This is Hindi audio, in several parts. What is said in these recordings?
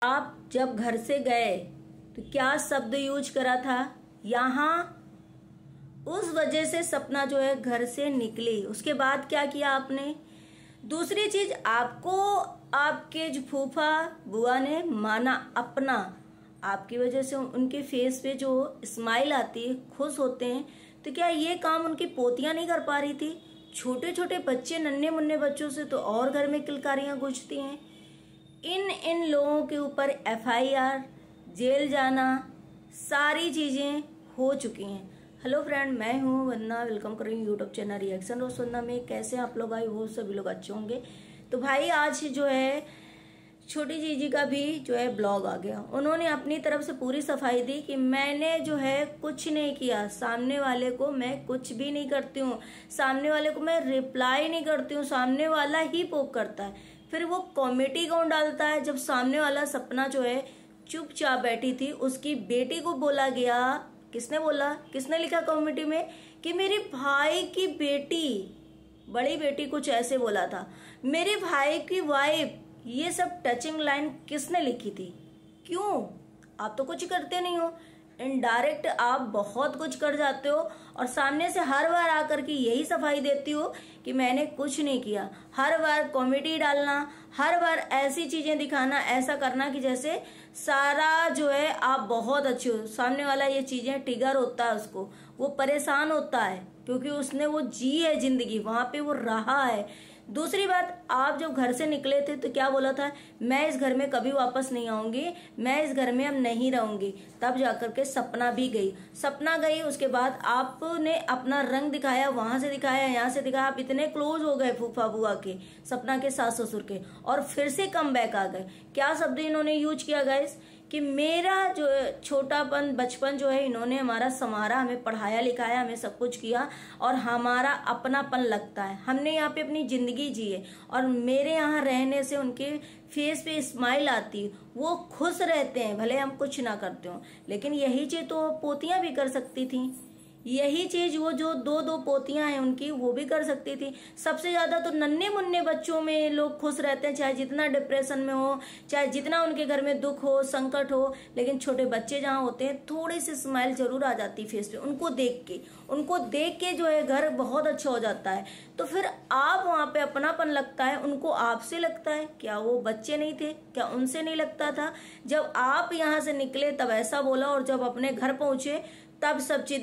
आप जब घर से गए तो क्या शब्द यूज करा था? यहाँ उस वजह से सपना जो है घर से निकली। उसके बाद क्या किया आपने? दूसरी चीज, आपको आपके जो फूफा बुआ ने माना अपना, आपकी वजह से उनके फेस पे जो स्माइल आती है, खुश होते हैं, तो क्या ये काम उनकी पोतियां नहीं कर पा रही थी? छोटे छोटे बच्चे, नन्हे मुन्ने बच्चों से तो और घर में किलकारियां गूंजती हैं। इन लोगों के ऊपर FIR, जेल जाना, सारी चीजें हो चुकी हैं। हेलो फ्रेंड, मैं हूँ वंदना, वेलकम कर रही हूँ यूट्यूब चैनल रिएक्शन रोज वंदना में। कैसे आप लोग? आई वो सभी लोग अच्छे होंगे। तो भाई आज जो है छोटी जीजी का भी जो है ब्लॉग आ गया। उन्होंने अपनी तरफ से पूरी सफाई दी कि मैंने जो है कुछ नहीं किया, सामने वाले को मैं कुछ भी नहीं करती हूँ, सामने वाले को मैं रिप्लाई नहीं करती हूँ, सामने वाला ही पोक करता है। फिर वो कॉमेडी कौन डालता है? जब सामने वाला सपना जो है चुपचाप बैठी थी, उसकी बेटी को बोला गया, किसने बोला, किसने लिखा कॉमेडी में कि मेरे भाई की बेटी, बड़ी बेटी कुछ ऐसे बोला था, मेरे भाई की वाइफ। ये सब टचिंग लाइन किसने लिखी थी? क्यों? आप तो कुछ करते नहीं हो, इनडायरेक्ट आप बहुत कुछ कर जाते हो और सामने से हर बार आकर के यही सफाई देती हो कि मैंने कुछ नहीं किया। हर बार कॉमेडी डालना, हर बार ऐसी चीजें दिखाना, ऐसा करना कि जैसे सारा जो है आप बहुत अच्छे हो। सामने वाला ये चीजें ट्रिगर होता है, उसको वो परेशान होता है क्योंकि उसने वो जी है जिंदगी, वहां पे वो रहा है। दूसरी बात, आप जब घर से निकले थे तो क्या बोला था? मैं इस घर में कभी वापस नहीं आऊंगी, मैं इस घर में अब नहीं रहूंगी। तब जाकर के सपना भी गई, सपना गई। उसके बाद आपने अपना रंग दिखाया, वहां से दिखाया, यहाँ से दिखाया। आप इतने क्लोज हो गए फूफा बुआ के, सपना के सास ससुर के, और फिर से कम बैक आ गए। क्या शब्द इन्होंने यूज किया गाइस? कि मेरा जो छोटापन, बचपन जो है इन्होंने हमारा संवारा, हमें पढ़ाया लिखाया, हमें सब कुछ किया और हमारा अपनापन लगता है। हमने यहाँ पे अपनी जिंदगी जी है और मेरे यहाँ रहने से उनके फेस पे स्माइल आती है, वो खुश रहते हैं, भले हम कुछ ना करते हो। लेकिन यही चीज तो पोतियां भी कर सकती थी, यही चीज वो जो दो पोतियां हैं उनकी, वो भी कर सकती थी। सबसे ज्यादा तो नन्हे मुन्ने बच्चों में लोग खुश रहते हैं, चाहे जितना डिप्रेशन में हो, चाहे जितना उनके घर में दुख हो, संकट हो, लेकिन छोटे बच्चे जहाँ होते हैं थोड़ी सी स्माइल जरूर आ जाती है फेस पे। उनको देख के जो है घर बहुत अच्छा हो जाता है। तो फिर आप वहां पे अपनापन लगता है, उनको आपसे लगता है। क्या वो बच्चे नहीं थे? क्या उनसे नहीं लगता था? जब आप यहाँ से निकले तब ऐसा बोला, और जब अपने घर पहुंचे तब सब चीज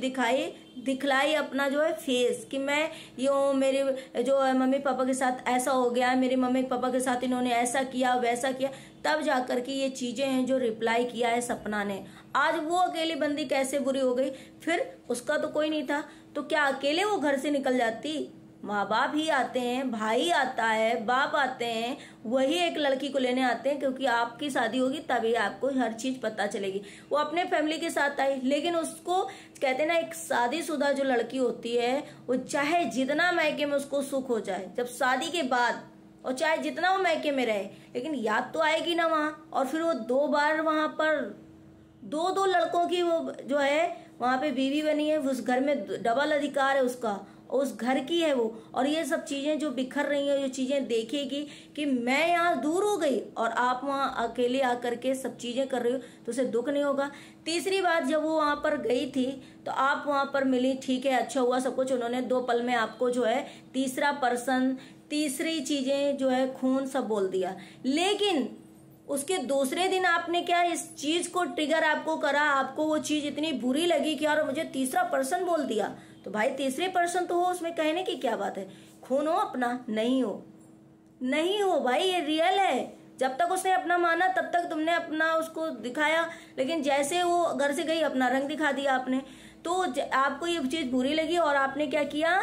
दिखलाई अपना जो है फेस कि मैं यूं, मेरे जो मम्मी पापा के साथ ऐसा हो गया, मेरे मम्मी पापा के साथ इन्होंने ऐसा किया वैसा किया। तब जाकर के ये चीजें हैं जो रिप्लाई किया है सपना ने। आज वो अकेली बंदी कैसे बुरी हो गई? फिर उसका तो कोई नहीं था, तो क्या अकेले वो घर से निकल जाती? माँ बाप ही आते हैं, भाई आता है, बाप आते हैं, वही एक लड़की को लेने आते हैं, क्योंकि आपकी शादी होगी तभी आपको हर चीज पता चलेगी। वो अपने फैमिली के साथ आई, लेकिन उसको कहते हैं ना, एक शादीशुदा जो लड़की होती है, वो चाहे जितना मैके में उसको सुख हो जाए जब शादी के बाद, और चाहे जितना वो मैके में रहे, लेकिन याद तो आएगी ना वहां। और फिर वो 2 बार वहां पर दो लड़कों की वो जो है वहां पे बीवी बनी है, उस घर में डबल अधिकार है उसका, उस घर की है वो। और ये सब चीजें जो बिखर रही है, ये चीजें देखेगी कि मैं यहाँ दूर हो गई और आप वहां अकेले आकर के सब चीजें कर रही हो, तो उसे दुख नहीं होगा? तीसरी बात, जब वो वहां पर गई थी तो आप वहां पर मिली, ठीक है, अच्छा हुआ सब कुछ। उन्होंने 2 पल में आपको जो है तीसरा पर्सन, तीसरी चीजें जो है खून सब बोल दिया। लेकिन उसके दूसरे दिन आपने क्या इस चीज को ट्रिगर आपको करा, आपको वो चीज इतनी बुरी लगी कि यार मुझे तीसरा पर्सन बोल दिया। तो भाई तीसरे पर्सन तो हो, उसमें कहने की क्या बात है? खून हो अपना? नहीं हो, नहीं हो भाई, ये रियल है। जब तक उसने अपना माना तब तक तुमने अपना उसको दिखाया, लेकिन जैसे वो घर से गई अपना रंग दिखा दिया आपने। तो आपको ये चीज बुरी लगी और आपने क्या किया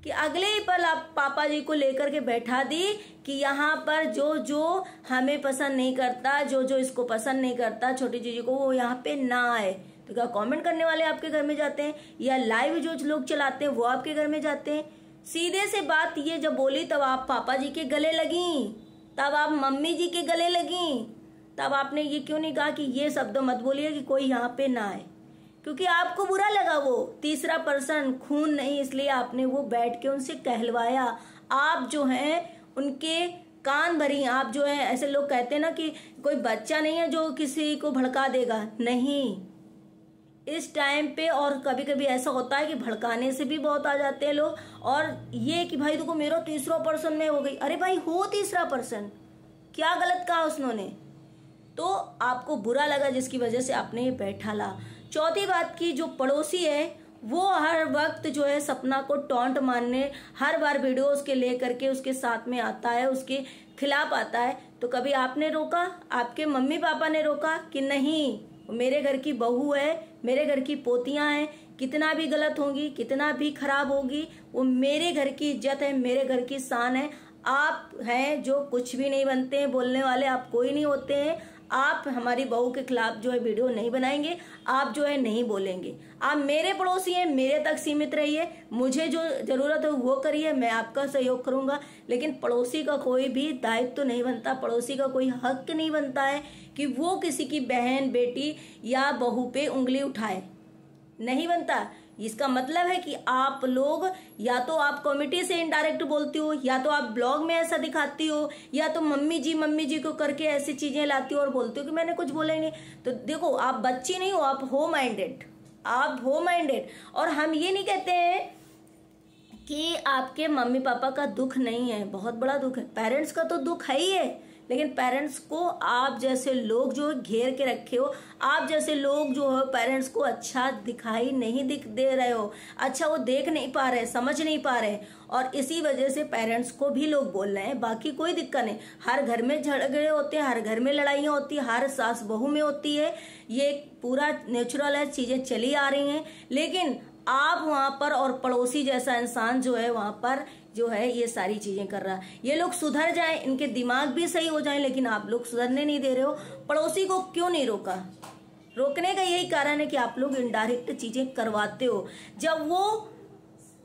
कि अगले ही पल आप पापा जी को लेकर के बैठा दी कि यहाँ पर जो हमें पसंद नहीं करता, जो इसको पसंद नहीं करता, छोटी जीजी को, वो यहाँ पे ना आए। तो क्या कमेंट करने वाले आपके घर में जाते हैं, या लाइव जो लोग चलाते हैं वो आपके घर में जाते हैं? सीधे से बात ये जब बोली तब आप पापा जी के गले लगी, तब आप मम्मी जी के गले लगी, तब आपने ये क्यों नहीं कहा कि ये शब्द मत बोलिए कि कोई यहाँ पे ना आए? क्योंकि आपको बुरा लगा वो तीसरा पर्सन खून नहीं, इसलिए आपने वो बैठ के उनसे कहलवाया। आप जो हैं उनके कान भरी। आप जो है ऐसे लोग कहते हैं ना कि कोई बच्चा नहीं है जो किसी को भड़का देगा, नहीं, इस टाइम पे। और कभी कभी ऐसा होता है कि भड़काने से भी बहुत आ जाते हैं लोग, और ये कि भाई देखो मेरा तीसरा पर्सन में हो गई। अरे भाई हो तीसरा पर्सन, क्या गलत कहा उसने? तो आपको बुरा लगा जिसकी वजह से आपने ये बैठा ला। चौथी बात की, जो पड़ोसी है वो हर वक्त जो है सपना को टॉन्ट मारने, हर बार वीडियोस के लेकर के उसके साथ में आता है, उसके खिलाफ आता है। तो कभी आपने रोका, आपके मम्मी पापा ने रोका कि नहीं मेरे घर की बहू है, मेरे घर की पोतियां हैं, कितना भी गलत होंगी, कितना भी खराब होगी, वो मेरे घर की इज्जत है, मेरे घर की शान है। आप हैं जो कुछ भी नहीं बनते हैं, बोलने वाले आप कोई नहीं होते हैं। आप हमारी बहू के खिलाफ जो है वीडियो नहीं बनाएंगे, आप जो है नहीं बोलेंगे। आप मेरे पड़ोसी हैं, मेरे तक सीमित रहिए, मुझे जो जरूरत है वो करिए, मैं आपका सहयोग करूंगा। लेकिन पड़ोसी का कोई भी दायित्व तो नहीं बनता, पड़ोसी का कोई हक नहीं बनता है कि वो किसी की बहन, बेटी या बहू पे उंगली उठाए, नहीं बनता। इसका मतलब है कि आप लोग या तो आप कमेटी से इनडायरेक्ट बोलती हो, या तो आप ब्लॉग में ऐसा दिखाती हो, या तो मम्मी जी को करके ऐसी चीजें लाती हो और बोलती हो कि मैंने कुछ बोला ही नहीं। तो देखो आप बच्ची नहीं हो, आप हो माइंडेड, आप हो माइंडेड। और हम ये नहीं कहते हैं कि आपके मम्मी पापा का दुख नहीं है, बहुत बड़ा दुख है, पेरेंट्स का तो दुख है ही है। लेकिन पेरेंट्स को आप जैसे लोग जो घेर के रखे हो, आप जैसे लोग जो है पेरेंट्स को अच्छा दिखाई नहीं दे रहे हो, अच्छा वो देख नहीं पा रहे, समझ नहीं पा रहे, और इसी वजह से पेरेंट्स को भी लोग बोल रहे हैं। बाकी कोई दिक्कत नहीं, हर घर में झगड़े होते हैं, हर घर में लड़ाइयाँ होती है, हर सास बहू में होती है, ये पूरा नेचुरल है, चीजें चली आ रही हैं। लेकिन आप वहां पर और पड़ोसी जैसा इंसान जो है वहां पर जो है ये सारी चीजें कर रहा है। ये लोग सुधर जाएं, इनके दिमाग भी सही हो जाएं, लेकिन आप लोग सुधरने नहीं दे रहे हो। पड़ोसी को क्यों नहीं रोका? रोकने का यही कारण है कि आप लोग इनडायरेक्ट चीजें करवाते हो। जब वो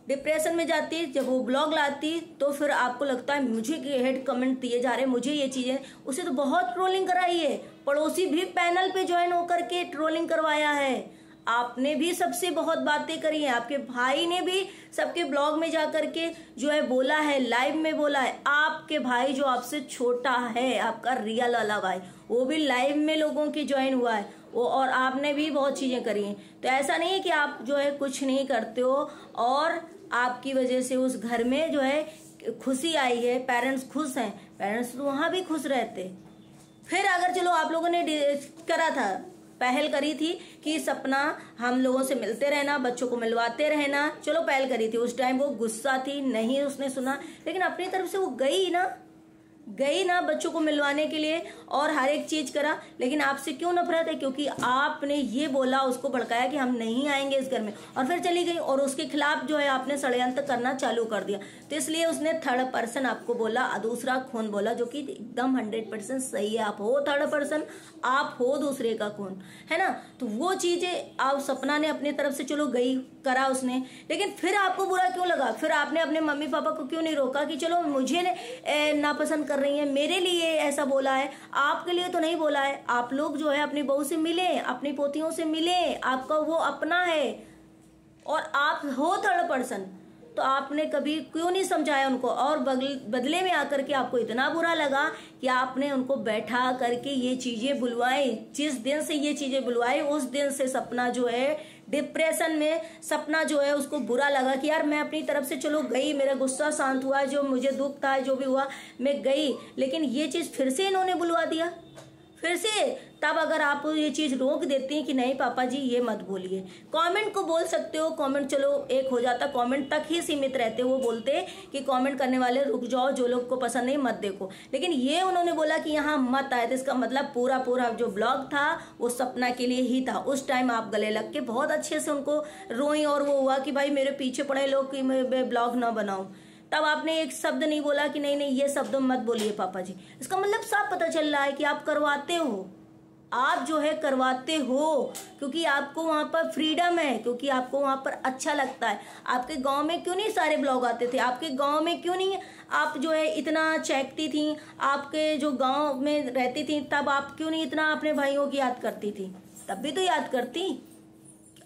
डिप्रेशन में जाती, जब वो ब्लॉग लाती, तो फिर आपको लगता है मुझे हेड कमेंट दिए जा रहे हैं, मुझे ये चीजें, उसे तो बहुत ट्रोलिंग कराई है। पड़ोसी भी पैनल पे ज्वाइन होकर के ट्रोलिंग करवाया है, आपने भी सबसे बहुत बातें करी हैं, आपके भाई ने भी सबके ब्लॉग में जाकर के जो है बोला है, लाइव में बोला है। आपके भाई जो आपसे छोटा है, आपका रियल वाला भाई, वो भी लाइव में लोगों की ज्वाइन हुआ है वो, और आपने भी बहुत चीजें करी हैं। तो ऐसा नहीं है कि आप जो है कुछ नहीं करते हो, और आपकी वजह से उस घर में जो है खुशी आई है, पेरेंट्स खुश हैं, पेरेंट्स तो वहां भी खुश रहते। फिर अगर चलो आप लोगों ने करा था, पहल करी थी कि सपना हम लोगों से मिलते रहना, बच्चों को मिलवाते रहना, चलो पहल करी थी। उस टाइम वो गुस्सा थी, नहीं उसने सुना, लेकिन अपनी तरफ से वो गई ना बच्चों को मिलवाने के लिए, और हर एक चीज करा। लेकिन आपसे क्यों नफरत है? क्योंकि आपने ये बोला, उसको भड़काया कि हम नहीं आएंगे इस घर में, और फिर चली गई, और उसके खिलाफ जो है आपने षड्यंत्र करना चालू कर दिया। तो इसलिए उसने थर्ड पर्सन आपको बोला, दूसरा खून बोला, जो कि एकदम 100% सही है। आप हो थर्ड पर्सन, आप हो दूसरे का खून, है ना। तो वो चीजें आप सपना ने अपनी तरफ से चलो गई, करा उसने, लेकिन फिर आपको बुरा क्यों लगा? फिर आपने अपने मम्मी पापा को क्यों नहीं रोका कि चलो मुझे नापसंद कर रही है, मेरे लिए ऐसा बोला है, आपके लिए तो नहीं बोला है। आप लोग जो है अपनी बहू से मिले, अपनी पोतियों से मिले, आपका वो अपना है, और आप हो थर्ड पर्सन। तो आपने कभी क्यों नहीं समझाया उनको? और बदले में आकर के आपको इतना बुरा लगा कि आपने उनको बैठा करके ये चीजें बुलवाई। जिस दिन से ये चीजें बुलवाई, उस दिन से सपना जो है डिप्रेशन में, सपना जो है उसको बुरा लगा कि यार मैं अपनी तरफ से चलो गई, मेरा गुस्सा शांत हुआ, जो मुझे दुख था, जो भी हुआ मैं गई, लेकिन ये चीज फिर से इन्होंने बुलवा दिया, फिर से। तब अगर आप ये चीज रोक देती हैं कि नहीं पापा जी ये मत बोलिए, कमेंट को बोल सकते हो, कमेंट चलो एक हो जाता, कमेंट तक ही सीमित रहते। वो बोलते कि कमेंट करने वाले रुक जाओ, जो लोग को पसंद नहीं मत देखो, लेकिन ये उन्होंने बोला कि यहाँ मत आए, तो इसका मतलब पूरा जो ब्लॉग था वो सपना के लिए ही था। उस टाइम आप गले लग के बहुत अच्छे से उनको रोई, और वो हुआ कि भाई मेरे पीछे पड़े लोग कि मैं ब्लॉग ना बनाऊं। तब आपने एक शब्द नहीं बोला कि नहीं ये शब्द मत बोलिए पापा जी। इसका मतलब साफ पता चल रहा है कि आप करवाते हो, आप जो है करवाते हो, क्योंकि आपको वहां पर फ्रीडम है, क्योंकि आपको वहां पर अच्छा लगता है। आपके गांव में क्यों नहीं सारे ब्लॉग आते थे? आपके गांव में क्यों नहीं आप जो है इतना चहकती थी? आपके जो गांव में रहती थी तब आप क्यों नहीं इतना अपने भाइयों की याद करती थी? तब भी तो याद करती।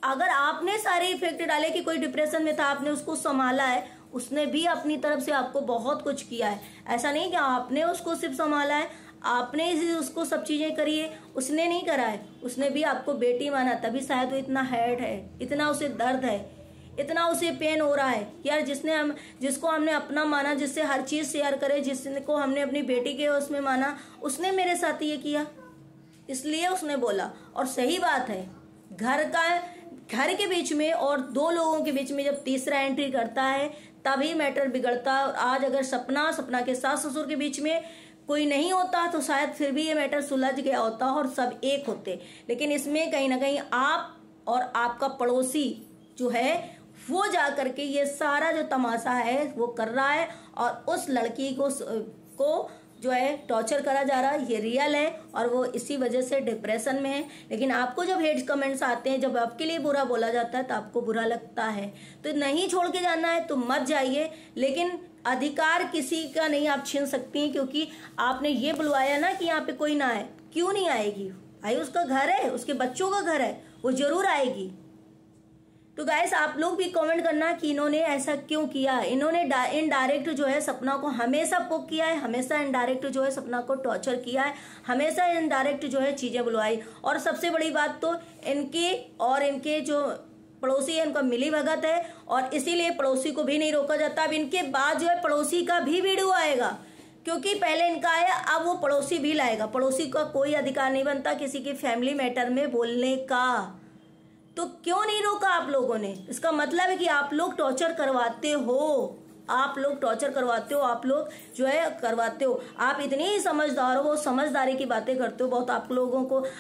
अगर आपने सारे इफेक्ट डाले कि कोई डिप्रेशन में था, आपने उसको संभाला है, उसने भी अपनी तरफ से आपको बहुत कुछ किया है। ऐसा नहीं कि आपने उसको सिर्फ संभाला है, आपने ही उसको सब चीजें करी है, उसने नहीं करा है। उसने भी आपको बेटी माना, तभी शायद वो इतना हर्ट है, इतना उसे दर्द है, इतना उसे पेन हो रहा है। यार जिसको हमने अपना माना, जिससे हर चीज शेयर करे, जिसको हमने अपनी बेटी के उसमें माना, उसने मेरे साथ ये किया, इसलिए उसने बोला। और सही बात है, घर के बीच में और दो लोगों के बीच में जब तीसरा एंट्री करता है तभी मैटर बिगड़ता है। और आज अगर सपना के सास ससुर के बीच में कोई नहीं होता तो शायद फिर भी ये मैटर सुलझ गया होता और सब एक होते। लेकिन इसमें कहीं ना कहीं आप और आपका पड़ोसी जो है वो जा करके ये सारा जो तमाशा है वो कर रहा है, और उस लड़की को जो है टॉर्चर करा जा रहा है। ये रियल है और वो इसी वजह से डिप्रेशन में है। लेकिन आपको जब हेट कमेंट्स आते हैं, जब आपके लिए बुरा बोला जाता है तो आपको बुरा लगता है। तो नहीं छोड़ के जाना है तो मत जाइए, लेकिन अधिकार किसी का नहीं आप छीन सकती हैं, क्योंकि आपने ये बुलवाया ना कि यहाँ पे कोई ना आए। क्यों नहीं आएगी भाई? उसका घर है, उसके बच्चों का घर है, वो जरूर आएगी। तो गाइस आप लोग भी कमेंट करना कि इन्होंने ऐसा क्यों किया। इन्होंने इनडायरेक्ट जो है सपना को हमेशा पोक किया है, हमेशा इनडायरेक्ट जो है सपना को टॉर्चर किया है, हमेशा इनडायरेक्ट जो है चीजें बुलवाई। और सबसे बड़ी बात तो इनके जो पड़ोसी है इनका मिली भगत है, और इसीलिए पड़ोसी को भी नहीं रोका जाता। अब इनके बाद जो है पड़ोसी का भी वीडियो आएगा, क्योंकि पहले इनका आया, अब वो पड़ोसी भी लाएगा। पड़ोसी का कोई अधिकार नहीं बनता किसी के फैमिली मैटर में बोलने का। तो क्यों नहीं रोका आप लोगों ने? इसका मतलब है कि आप लोग टॉर्चर करवाते हो, आप लोग टॉर्चर करवाते हो, आप लोग जो है करवाते हो। आप इतने ही समझदार हो, वो समझदारी की बातें करते हो बहुत।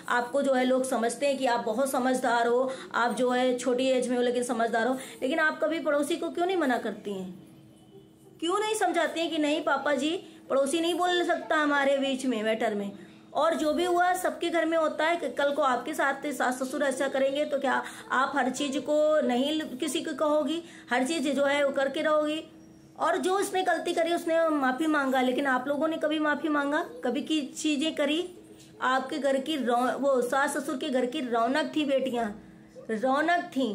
आपको जो है लोग समझते हैं कि आप बहुत समझदार हो, आप जो है छोटी एज में हो लेकिन समझदार हो। लेकिन आप कभी पड़ोसी को क्यों नहीं मना करती हैं? क्यों नहीं समझाती हैं कि नहीं पापा जी, पड़ोसी नहीं बोल सकता हमारे बीच में मैटर में। और जो भी हुआ सबके घर में होता है। कल को आपके साथ सास ससुर ऐसा करेंगे तो क्या आप हर चीज को नहीं किसी को कहोगी? हर चीज जो है वो करके रहोगी। और जो उसने गलती करी उसने माफी मांगा, लेकिन आप लोगों ने कभी माफी मांगा? कभी की चीजें करी? आपके घर की वो सास ससुर के घर की रौनक थी, बेटियां रौनक थी।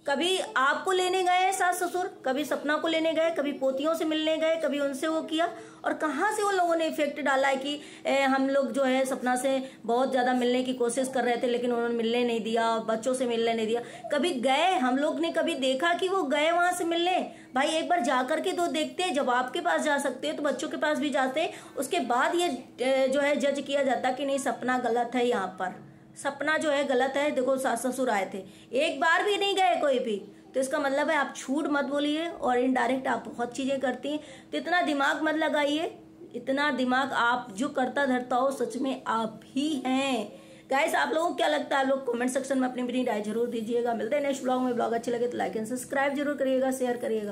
कभी आपको लेने गए सास ससुर, कभी सपना को लेने गए, कभी पोतियों से मिलने गए, कभी उनसे वो किया। और कहाँ से उन लोगों ने इफेक्ट डाला है कि हम लोग जो है सपना से बहुत ज्यादा मिलने की कोशिश कर रहे थे लेकिन उन्होंने मिलने नहीं दिया, बच्चों से मिलने नहीं दिया। कभी गए, हम लोग ने कभी देखा कि वो गए वहां से मिलने? भाई एक बार जाकर के तो देखते। जब आपके पास जा सकते तो बच्चों के पास भी जाते। उसके बाद ये जो है जज किया जाता कि नहीं सपना गलत है, यहाँ पर सपना जो है गलत है। देखो सास ससुर आए थे, एक बार भी नहीं गए कोई भी। तो इसका मतलब है आप झूठ मत बोलिए, और इनडायरेक्ट आप बहुत चीजें करती हैं। तो इतना दिमाग मत लगाइए, इतना दिमाग आप जो करता धरता हो सच में आप ही हैं। गाइस आप लोगों को क्या लगता है? आप लोग कमेंट सेक्शन में अपनी राय जरूर दीजिएगा। मिलते हैं नेक्स्ट ब्लॉग में। ब्लॉग अच्छे लगे तो लाइक एंड सब्सक्राइब जरूर करिएगा, शेयर करिएगा।